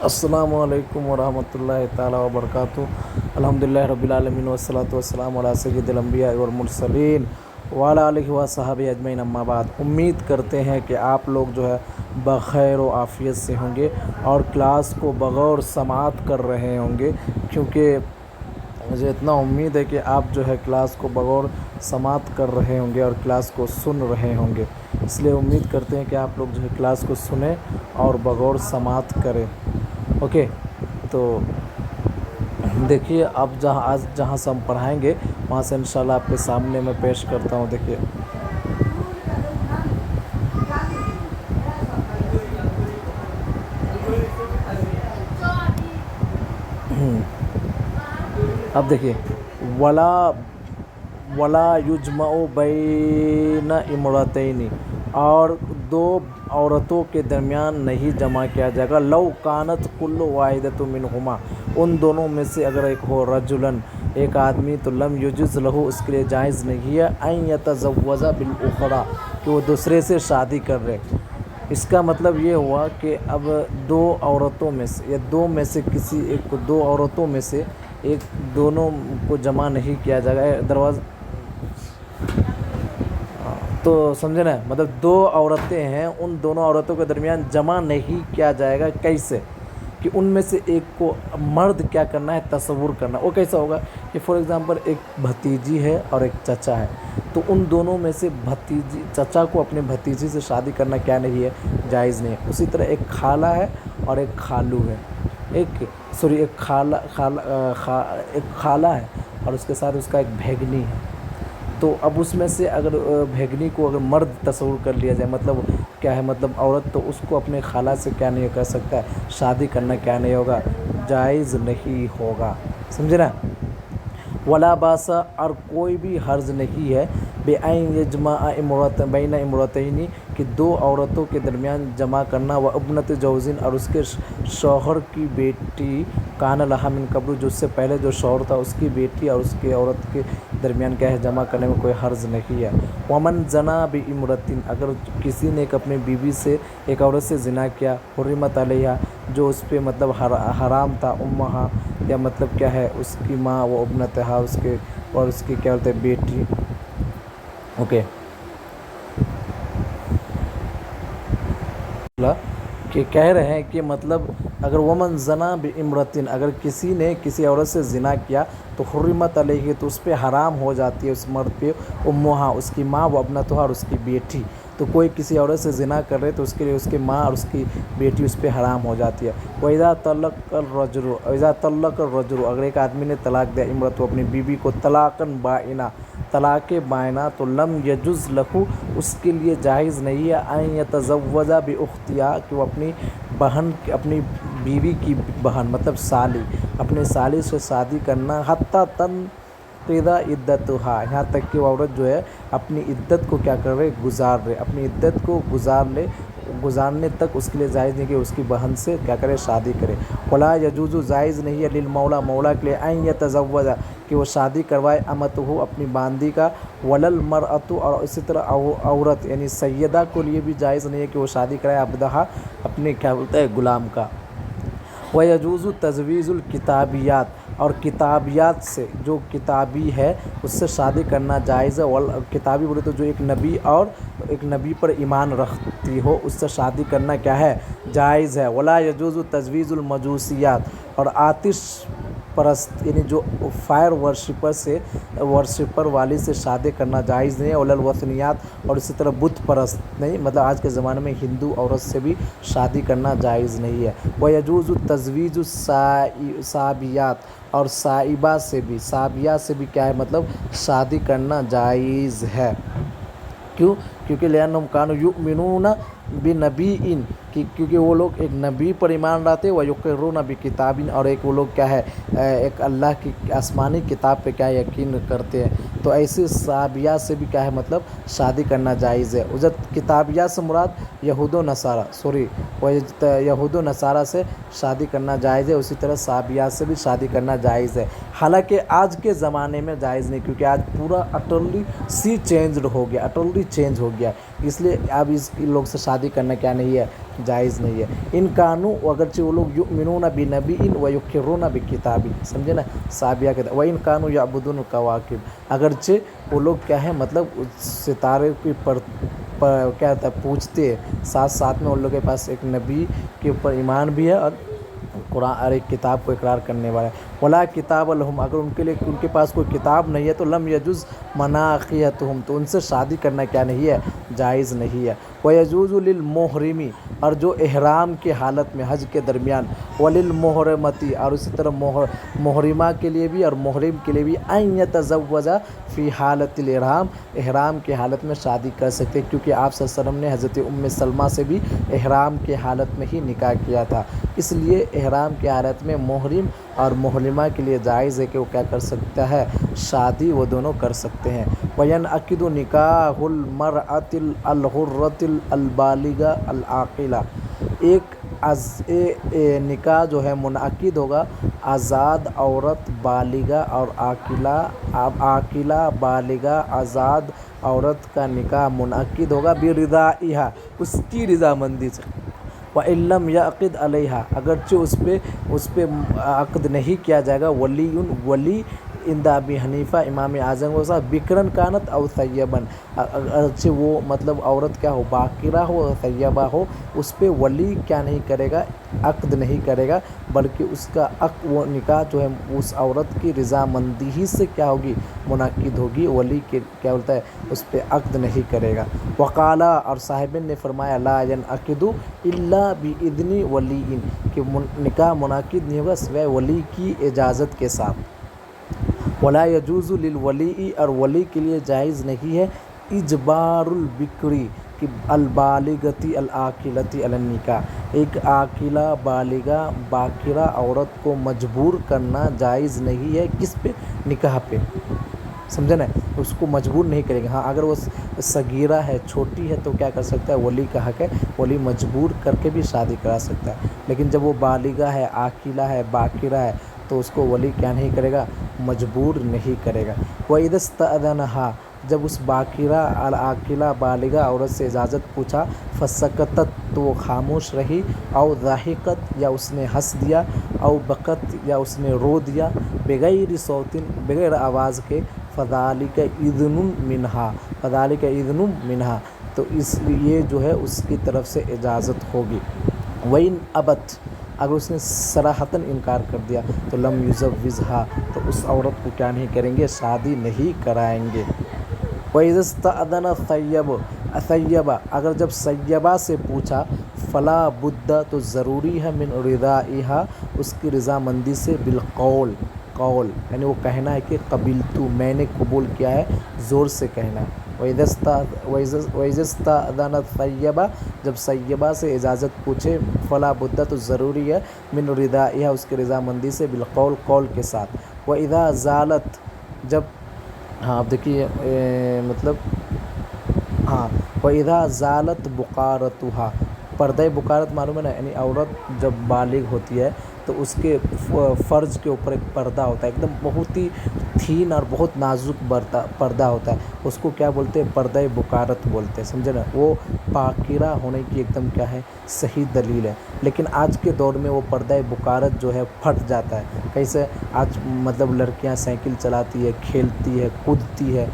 السلام علیکم ورحمۃ اللہ تعالی وبرکاتہ۔ الحمدللہ رب العالمین والصلاۃ والسلام علی سید الانبیاء والمرسلین وعلی آلہ وصحبہ اجمعین، اما بعد۔ امید کرتے ہیں کہ آپ لوگ جو ہے بخیر و عافیت سے ہوں گے اور کلاس کو بغور سماعت کر رہے ہوں گے، کیونکہ مجھے اتنا امید ہے کہ آپ جو ہے کلاس کو بغور سماعت کر رہے ہوں گے اور کلاس کو سن رہے ہوں گے۔ اس لیے امید کرتے ہیں کہ آپ لوگ جو ہے کلاس کو سنیں اور بغور سماعت کریں۔ اوکے، تو دیکھیے اب جہاں سے ہم پڑھائیں گے وہاں سے انشاءاللہ آپ کے سامنے میں پیش کرتا ہوں۔ دیکھیے اب دیکھیے ولا یجمع بین امرتین، اور دو عورتوں کے درمیان نہیں جمع کیا جائے گا۔ لو کانت کل واحدۃ منہما، ان دونوں میں سے اگر ایک ہو رجلاً، ایک آدمی، تو لم یجوز لہ، اس کے لیے جائز نہیں ہے ان یتزوج بالاخری، کہ وہ دوسرے سے شادی کر رہے۔ اس کا مطلب یہ ہوا کہ اب دو عورتوں میں سے یا دو میں سے کسی ایک کو، دو عورتوں میں سے ایک، دونوں کو جمع نہیں کیا جائے گا۔ دروازہ تو سمجھے نا، مطلب دو عورتیں ہیں، ان دونوں عورتوں کے درمیان جمع نہیں کیا جائے گا۔ کیسے؟ کہ ان میں سے ایک کو مرد کیا کرنا ہے، تصور کرنا۔ وہ کیسا ہوگا کہ فار ایگزامپل ایک بھتیجی ہے اور ایک چچا ہے، تو ان دونوں میں سے چچا کو اپنے بھتیجی سے شادی کرنا کیا نہیں ہے، جائز نہیں ہے۔ اسی طرح ایک خالہ ہے اور ایک خالو ہے، ایک خالہ ہے اور اس کے ساتھ اس کا ایک بھیگنی ہے۔ تو اب اس میں سے اگر بھیگنی کو اگر مرد تصور کر لیا جائے، مطلب کیا ہے، مطلب عورت، تو اس کو اپنے خالہ سے کیا نہیں کر سکتا ہے، شادی کرنا کیا نہیں ہوگا، جائز نہیں ہوگا۔ سمجھے نا؟ ولا باس، اور کوئی بھی حرج نہیں ہے، بأن یجمع بین امرتین، کہ دو عورتوں کے درمیان جمع کرنا، و ابنۃ جوز، اور اس کے شوہر کی بیٹی، کان لہا من قبل، جو اس سے پہلے جو شوہر تھا اس کی بیٹی اور اس کے عورت کے درمیان کیا ہے، جمع کرنے میں کوئی حرج نہیں ہے۔ ومن زنا بامرأۃ، اگر کسی نے ایک اپنی بیوی سے، ایک عورت سے زنا کیا، حرمت علیہا، جو اس پہ مطلب حرام تھا، امہا، یا مطلب کیا ہے، اس کی ماں، و ابنتہا، اس کے اور اس کی کیا بولتے ہیں، بیٹی۔ اوکے، کہ کہہ رہے ہیں کہ مطلب اگر ومن زنا بامرأۃ، اگر کسی نے کسی عورت سے زنا کیا تو حرمت علیہ، تو اس پہ حرام ہو جاتی ہے، اس مرد پہ، امہا، اس کی ماں، و ابنتہا، اور اس کی بیٹی۔ تو کوئی کسی عورت سے زنا کر رہے تو اس کے لیے اس کی ماں اور اس کی بیٹی اس پہ حرام ہو جاتی ہے۔ وَإِذَا طَلَّقَ الرَّجُلُ، اگر ایک آدمی نے طلاق دیا امرأۃ، اپنی بیوی کو، طلاقاً بائنہ، طلاق بائنہ، تو لم یجوز لہ، اس کے لیے جائز نہیں ہے، ان یتزوج باختہا، کہ وہ اپنی بہن، اپنی بیوی کی بہن، مطلب سالی، اپنے سالی سے شادی کرنا، حتی تنقضی عدتہا، یہاں تک کہ وہ عورت جو ہے اپنی عدت کو کیا کر رہے، گزار رہے، اپنی عدت کو گزارنے تک اس کے لیے جائز نہیں کہ اس کی بہن سے کیا کرے، شادی کرے۔ ولا یجوز، جائز نہیں ہے، للمولا، مولا کے لیے، ان یتزوج، کہ وہ شادی کروائے، امتہ، اپنی باندی کا، وللمرأۃ، اور اسی طرح عورت یعنی سیدہ کو لیے بھی جائز نہیں ہے کہ وہ شادی کرائے، عبدہا، اپنے کیا بولتے ہیں، غلام کا۔ وَيَجُوزُ تَزْوِيجُ الْكِتَابِيَّاتِ، اور کتابیات سے، جو کتابی ہے اس سے شادی کرنا جائز ہے۔ کتابی بولے تو جو ایک نبی اور ایک نبی پر ایمان رکھتی ہو، اس سے شادی کرنا کیا ہے، جائز ہے۔ ولا یجوز تزویج المجوسیات، اور آتش پرست یعنی جو فائر ورشپر والی سے شادی کرنا جائز نہیں ہے۔ ولا الوثنیات، اور اسی طرح بت پرست نہیں، مطلب آج کے زمانے میں ہندو عورت سے بھی شادی کرنا جائز نہیں ہے۔ وَيَجُوزُ تَزْوِيجُ الصَّابِيَّاتِ، اور صائبہ سے بھی، صابیہ سے بھی کیا ہے، مطلب شادی کرنا جائز ہے۔ کیوں؟ کیونکہ لِأَنَّهُمْ كَانُوا يُؤْمِنُونَ بِنَبِيٍّ، کیونکہ وہ لوگ ایک نبی پر ایمان لاتے، وَيُقِرُّونَ بِكِتَابٍ، اور ایک وہ لوگ کیا ہے، ایک اللہ کی آسمانی کتاب پہ کیا یقین کرتے ہیں۔ تو ایسی صابیہ سے بھی کیا ہے، مطلب شادی کرنا جائز ہے۔ کتابیہ سے مراد یہود و نصارہ سے شادی کرنا جائز ہے، اسی طرح صابیہ سے بھی شادی کرنا جائز ہے۔ حالانکہ آج کے زمانے میں جائز نہیں، کیونکہ آج پورا اٹرلی چینج ہو گیا، اس لیے اب اس لوگ سے شادی کرنا کیا نہیں ہے، जायज़ नहीं है। इन कानू अगरचे वो लोग युमिनून बिनबीइन व युकिरून बिकिताबिन, समझे ना, साबिया के व इन कानू याबुदून कवाकिब, अगरचे वो लोग क्या है मतलब सितारे की क्या होता है पूछते हैं, साथ साथ में उन लोगों के पास एक नबी के ऊपर ईमान भी है और कुरान और एक किताब को इकरार करने वाला है। वला किताब लहुम, अगर उनके लिए उनके पास कोई किताब नहीं है तो लम यजुज़ मनाक़ियतुहुम, तो उनसे शादी करना क्या नहीं है, जायज़ नहीं है। व यजूज़ु लिल मुहरिमी, और जो इहराम के हालत में हज के दरमियान, वलिल मुहरमती, और उसी तरह मुहरिमा के लिए भी और मुहरिम के लिए भी, अन यतज़व्वजा फ़ी हालतिल इहराम, इहराम के हालत में शादी कर सकते हैं, क्योंकि आप सल्लल्लाहु अलैहि वसल्लम ने हज़रत उम्मे सलमा से भी इहराम के हालत में ही निकाह किया था। इसलिए इहराम की हालत में मुहरिम और मुहरिमा के लिए जायज़ है कि वो क्या कर सकता है, शादी वो दोनों कर सकते हैं। वयन अक़िदु निकाहुल मरअतिल अलहुर्रतिल अलबालिगा अलाक़िला, एक निकाह जो है मुनअक़िद होगा आज़ाद औरत बालिगा और आक़िला बालिगा आज़ाद औरत का निकाह मुनअक़िद होगा बिरिदाइहा, उसकी रज़ामंदी से। व इल्लम यअक़िद अलैहा, अगरचे उस पे अक़द नहीं किया जाएगा, वली इंद अबी हनीफ़ा इमाम आज़म के साथ बिकरन कानत और सैयबन, अगरचे वो मतलब औरत क्या हो, बाकिरा हो और सैयबा हो, उस पे वली क्या नहीं करेगा, अक़द नहीं करेगा, बल्कि उसका वो निकाह जो है उस औरत की रज़ामंदी ही से क्या होगी, मुनअक़िद होगी, वली के क्या बोलता है उस पे अक़द नहीं करेगा। वक़ाला, और साहिबिन ने फरमाया, ला यनअक़िदु इल्ला बिइज़्नि वलीइन, कि निकाह मुनअक़िद नहीं होगा सिवाय वली की इजाज़त के साथ। वला यजूज़ु लिल वली, और वली के लिए जायज़ नहीं है इजबारुल बिक्री कि अलबालिगती अलाकिलती अलनिका, एक आकिला बालिगा बाकिरा औरत को मजबूर करना जायज़ नहीं है, किस पे, निकाह पे, समझे ना, उसको मजबूर नहीं करेगा। हाँ, अगर वो सगीरा है, छोटी है, तो क्या कर सकता है, वली का हक़ है, वली मजबूर करके भी शादी करा सकता है। लेकिन जब वो बालिगा है, आकिला है, बाकिरा है, तो उसको वली क्या नहीं करेगा, मजबूर नहीं करेगा। व इदस्तअज़नहा, जब उस बाकिरा अल आकिला बालिगा औरत से इजाज़त पूछा, फसकतत, तो वो खामोश रही, औ ज़ाहिकत, या उसने हंस दिया, औ बकत, या उसने रो दिया, बग़ैर सौतिन, बग़ैर आवाज़ के, फ़ज़ालिका इज़्नुन मिनहा, फ़ज़ालिका इज़्नुन मिनहा, तो इसलिए जो है उसकी तरफ से इजाज़त होगी। वइन अबत, अगर उसने सराहतन इनकार कर दिया, तो लम युज़व्विज़हा, तो उस औरत को क्या नहीं करेंगे, शादी नहीं कराएंगे। वइज़स्तअज़न सय्यबा, अगर जब सय्यबा से पूछा, फ़ला बुद्दा, तो ज़रूरी है मिन रिदाइहा, उसकी रज़ामंदी से, बिलक़ौल, कौल यानी वो कहना है कि कबिलतु, मैंने कबूल किया है, ज़ोर से कहना है। वइज़स्तअज़नत सय्यबा, जब सय्यबा से इजाज़त पूछे, फ़ला बुद्दा, तो ज़रूरी है मिन रिदाइहा, उसकी रज़ामंदी से, बिलक़ौल, कौल के साथ। व इज़ा ज़ालत, जब, हाँ अब देखिए मतलब, हाँ, व इज़ा ज़ालत बुकारतुहा, पर्दा बुकारत मालूम है ना, यानी औरत जब बालिग होती है तो उसके फ़र्ज के ऊपर एक पर्दा होता है, एकदम बहुत ही थीन और बहुत नाजुक पर्दा होता है, उसको क्या बोलते हैं, पर्दा बुकारत बोलते हैं, समझे ना। वो पाकिरा होने की एकदम क्या है, सही दलील है। लेकिन आज के दौर में वो पर्दा बुकारत जो है फट जाता है। कैसे, आज मतलब लड़कियां साइकिल चलाती है, खेलती है, कूदती है,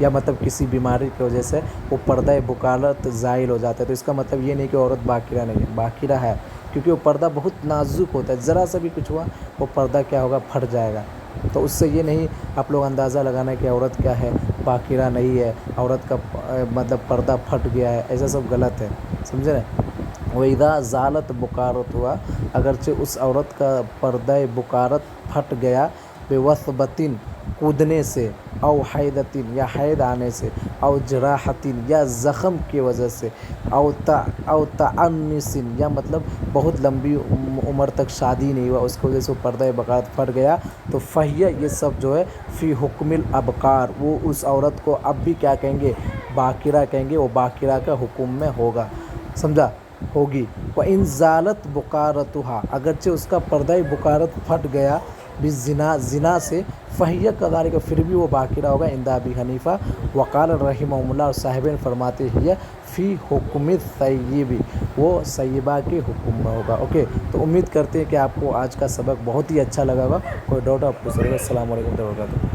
या मतलब किसी बीमारी की वजह से वो पर्दा बुकारत ज़ाइल हो जाता है, तो इसका मतलब ये नहीं कि औरत बाकिरा नहीं है, बाकिरा है, क्योंकि वो पर्दा बहुत नाजुक होता है, ज़रा सा भी कुछ हुआ वो पर्दा क्या होगा, फट जाएगा। तो उससे ये नहीं आप लोग अंदाज़ा लगाना कि औरत क्या है, बाकिरा नहीं है, औरत का मतलब पर्दा फट गया है, ऐसा सब गलत है, समझे ना। वइज़ा ज़ालत बुकारत हुआ, अगरचे उस औरत का पर्दा बुकारत फट गया, बेवस्बतिन, कूदने से, औ हैदतिन, या हैद आने से, औ जराहतिन, या ज़ख़म की वजह से, औ तअन्निसिन, या मतलब बहुत लंबी उम्र तक शादी नहीं हुआ, उसकी वजह से वो पर्दा बकात फट गया, तो फ़हिया, ये सब जो है फ़ी हुक्मिल अबकार, वो उस औरत को अब भी क्या कहेंगे, बाकिरा कहेंगे, वो बाकिरा का हुक्म में होगा, समझा, होगी। व इन ज़ालत बुकारतुहा, अगरचे उसका पर्दा बुकारत फट गया, बिज़िना ज़िना से फ़हिय कज़ालिक, फिर भी वो बाकिरा होगा। इंदा अबी हनीफ़ा वक़ाल रहिमहुल्लाह, साहिबैन फरमाते हैं फ़ी हुक्म सय्यिब, वो सय्यबा के हुक्म में होगा। ओके, तो उम्मीद करते हैं कि आपको आज का सबक बहुत ही अच्छा लगा होगा। कोई डाउट आप पूछ सकते हैं। अस्सलाम वालेकुम।